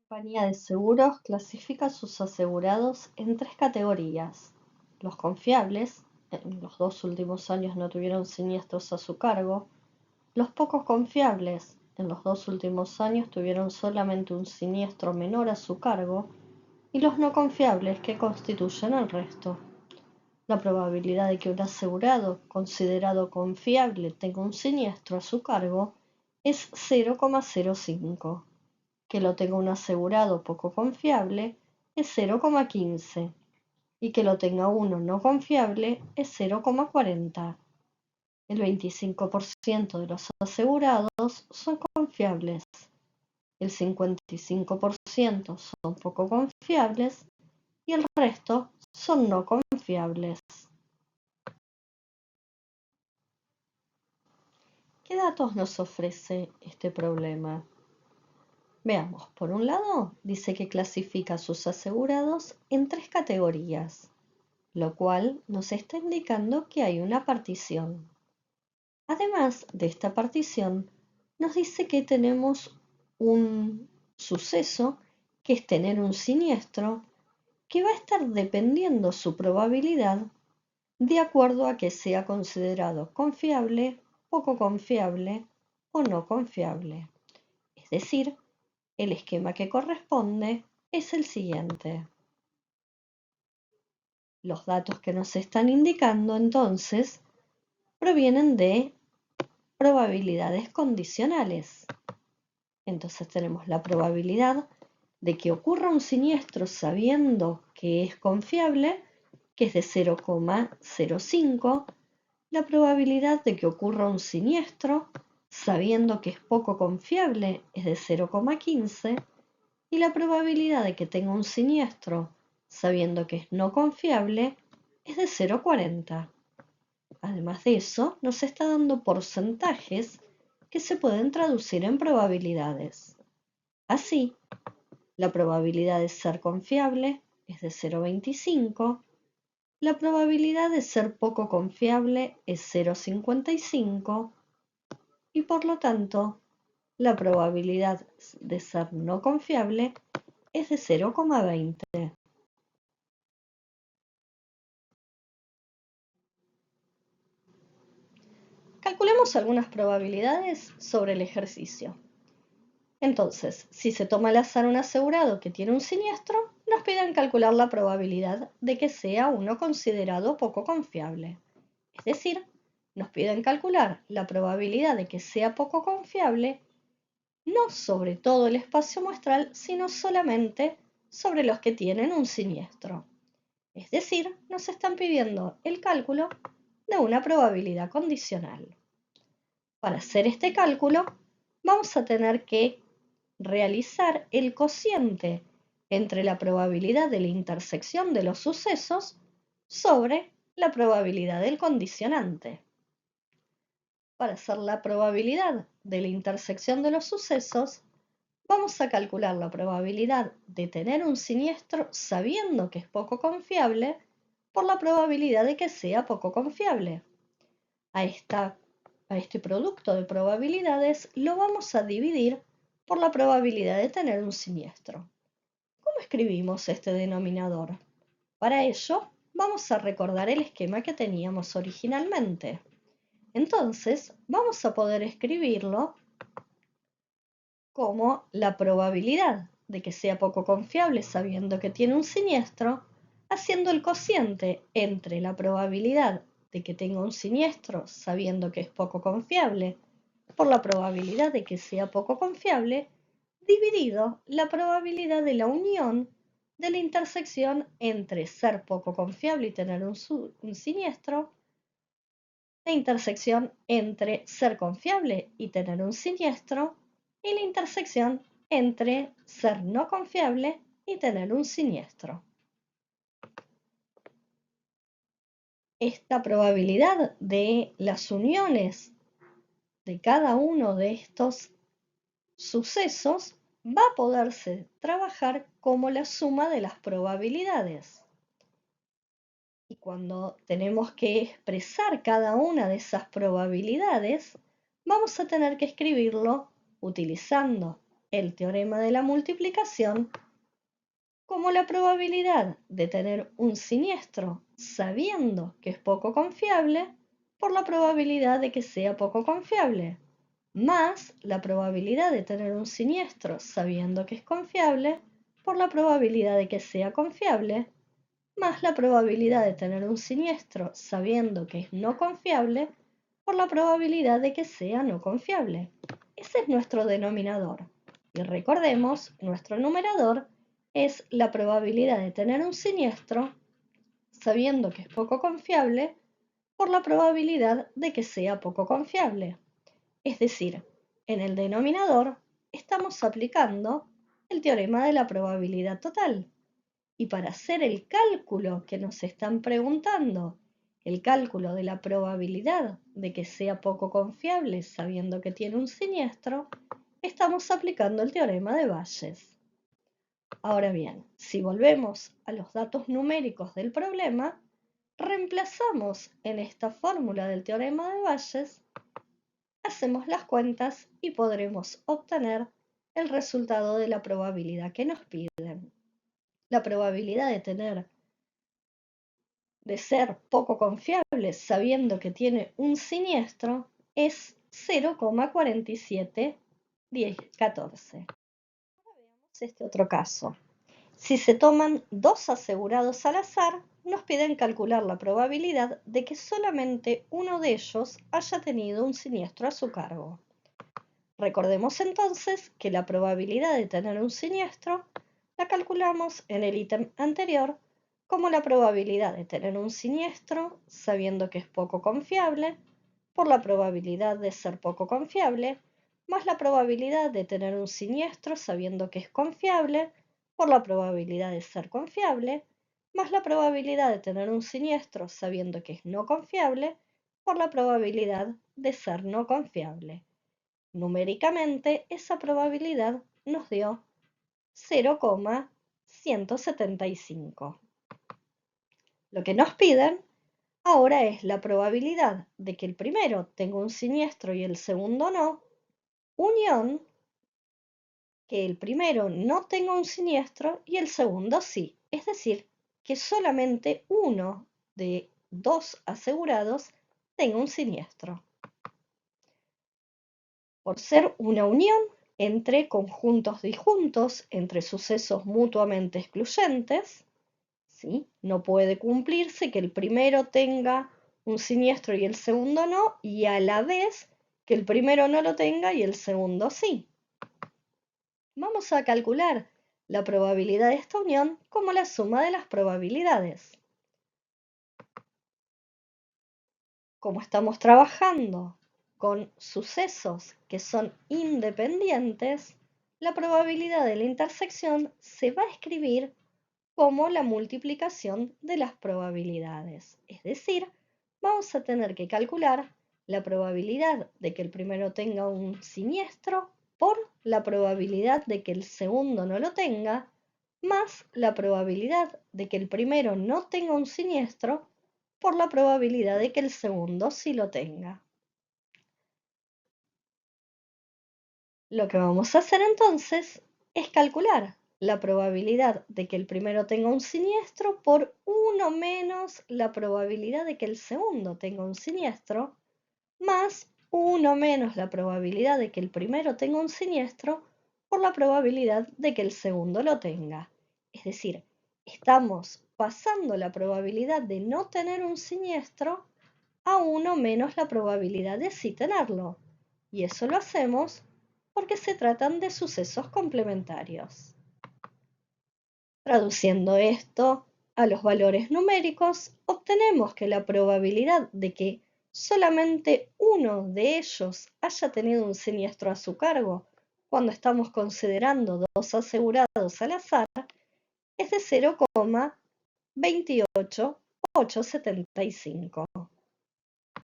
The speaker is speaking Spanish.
Compañía de seguros clasifica a sus asegurados en tres categorías: los confiables, en los 2 últimos años no tuvieron siniestros a su cargo; los poco confiables, en los 2 últimos años tuvieron solamente un siniestro menor a su cargo; y los no confiables, que constituyen el resto. La probabilidad de que un asegurado considerado confiable tenga un siniestro a su cargo es 0,05. Que lo tenga un asegurado poco confiable es 0,15 y que lo tenga uno no confiable es 0,40. El 25% de los asegurados son confiables, el 55% son poco confiables y el resto son no confiables. ¿Qué datos nos ofrece este problema? Veamos, por un lado, dice que clasifica a sus asegurados en tres categorías, lo cual nos está indicando que hay una partición. Además de esta partición, nos dice que tenemos un suceso, que es tener un siniestro, que va a estar dependiendo su probabilidad de acuerdo a que sea considerado confiable, poco confiable o no confiable. Es decir, el esquema que corresponde es el siguiente. Los datos que nos están indicando entonces provienen de probabilidades condicionales. Entonces tenemos la probabilidad de que ocurra un siniestro sabiendo que es confiable, que es de 0,05, la probabilidad de que ocurra un siniestro sabiendo que es poco confiable es de 0,15, y la probabilidad de que tenga un siniestro sabiendo que es no confiable es de 0,40. Además de eso, nos está dando porcentajes que se pueden traducir en probabilidades. Así, la probabilidad de ser confiable es de 0,25, la probabilidad de ser poco confiable es 0,55 y por lo tanto, la probabilidad de ser no confiable es de 0,20. Calculemos algunas probabilidades sobre el ejercicio. Entonces, si se toma al azar un asegurado que tiene un siniestro, nos piden calcular la probabilidad de que sea uno considerado poco confiable. Es decir, nos piden calcular la probabilidad de que sea poco confiable, no sobre todo el espacio muestral, sino solamente sobre los que tienen un siniestro. Es decir, nos están pidiendo el cálculo de una probabilidad condicional. Para hacer este cálculo, vamos a tener que realizar el cociente entre la probabilidad de la intersección de los sucesos sobre la probabilidad del condicionante. Para hacer la probabilidad de la intersección de los sucesos, vamos a calcular la probabilidad de tener un siniestro sabiendo que es poco confiable por la probabilidad de que sea poco confiable. A este producto de probabilidades lo vamos a dividir por la probabilidad de tener un siniestro. ¿Cómo escribimos este denominador? Para ello, vamos a recordar el esquema que teníamos originalmente. Entonces, vamos a poder escribirlo como la probabilidad de que sea poco confiable sabiendo que tiene un siniestro, haciendo el cociente entre la probabilidad de que tenga un siniestro sabiendo que es poco confiable por la probabilidad de que sea poco confiable, dividido la probabilidad de la unión de la intersección entre ser poco confiable y tener un siniestro, la intersección entre ser confiable y tener un siniestro, y la intersección entre ser no confiable y tener un siniestro. Esta probabilidad de las uniones de cada uno de estos sucesos va a poderse trabajar como la suma de las probabilidades. Y cuando tenemos que expresar cada una de esas probabilidades, vamos a tener que escribirlo utilizando el teorema de la multiplicación como la probabilidad de tener un siniestro sabiendo que es poco confiable por la probabilidad de que sea poco confiable, más la probabilidad de tener un siniestro sabiendo que es confiable por la probabilidad de que sea confiable, más la probabilidad de tener un siniestro sabiendo que es no confiable por la probabilidad de que sea no confiable. Ese es nuestro denominador. Y recordemos, nuestro numerador es la probabilidad de tener un siniestro sabiendo que es poco confiable por la probabilidad de que sea poco confiable. Es decir, en el denominador estamos aplicando el teorema de la probabilidad total. Y para hacer el cálculo que nos están preguntando, el cálculo de la probabilidad de que sea poco confiable sabiendo que tiene un siniestro, estamos aplicando el teorema de Bayes. Ahora bien, si volvemos a los datos numéricos del problema, reemplazamos en esta fórmula del teorema de Bayes, hacemos las cuentas y podremos obtener el resultado de la probabilidad que nos piden. La probabilidad de ser poco confiable sabiendo que tiene un siniestro es 0,4714. Ahora veamos este otro caso. Si se toman dos asegurados al azar, nos piden calcular la probabilidad de que solamente uno de ellos haya tenido un siniestro a su cargo. Recordemos entonces que la probabilidad de tener un siniestro la calculamos en el ítem anterior como la probabilidad de tener un siniestro sabiendo que es poco confiable por la probabilidad de ser poco confiable más la probabilidad de tener un siniestro sabiendo que es confiable por la probabilidad de ser confiable más la probabilidad de tener un siniestro sabiendo que es no confiable por la probabilidad de ser no confiable. Numéricamente, esa probabilidad nos dio 0,175. Lo que nos piden ahora es la probabilidad de que el primero tenga un siniestro y el segundo no, unión que el primero no tenga un siniestro y el segundo sí. Es decir, que solamente uno de dos asegurados tenga un siniestro. Por ser una unión entre conjuntos disjuntos, entre sucesos mutuamente excluyentes, ¿sí? No puede cumplirse que el primero tenga un siniestro y el segundo no, y a la vez que el primero no lo tenga y el segundo sí. Vamos a calcular la probabilidad de esta unión como la suma de las probabilidades. Como estamos trabajando con sucesos que son independientes, la probabilidad de la intersección se va a escribir como la multiplicación de las probabilidades. Es decir, vamos a tener que calcular la probabilidad de que el primero tenga un siniestro por la probabilidad de que el segundo no lo tenga, más la probabilidad de que el primero no tenga un siniestro por la probabilidad de que el segundo sí lo tenga. Lo que vamos a hacer entonces es calcular la probabilidad de que el primero tenga un siniestro por 1 menos la probabilidad de que el segundo tenga un siniestro, más 1 menos la probabilidad de que el primero tenga un siniestro por la probabilidad de que el segundo lo tenga. Es decir, estamos pasando la probabilidad de no tener un siniestro a 1 menos la probabilidad de sí tenerlo. Y eso lo hacemos porque se tratan de sucesos complementarios. Traduciendo esto a los valores numéricos, obtenemos que la probabilidad de que solamente uno de ellos haya tenido un siniestro a su cargo cuando estamos considerando dos asegurados al azar es de 0,28875.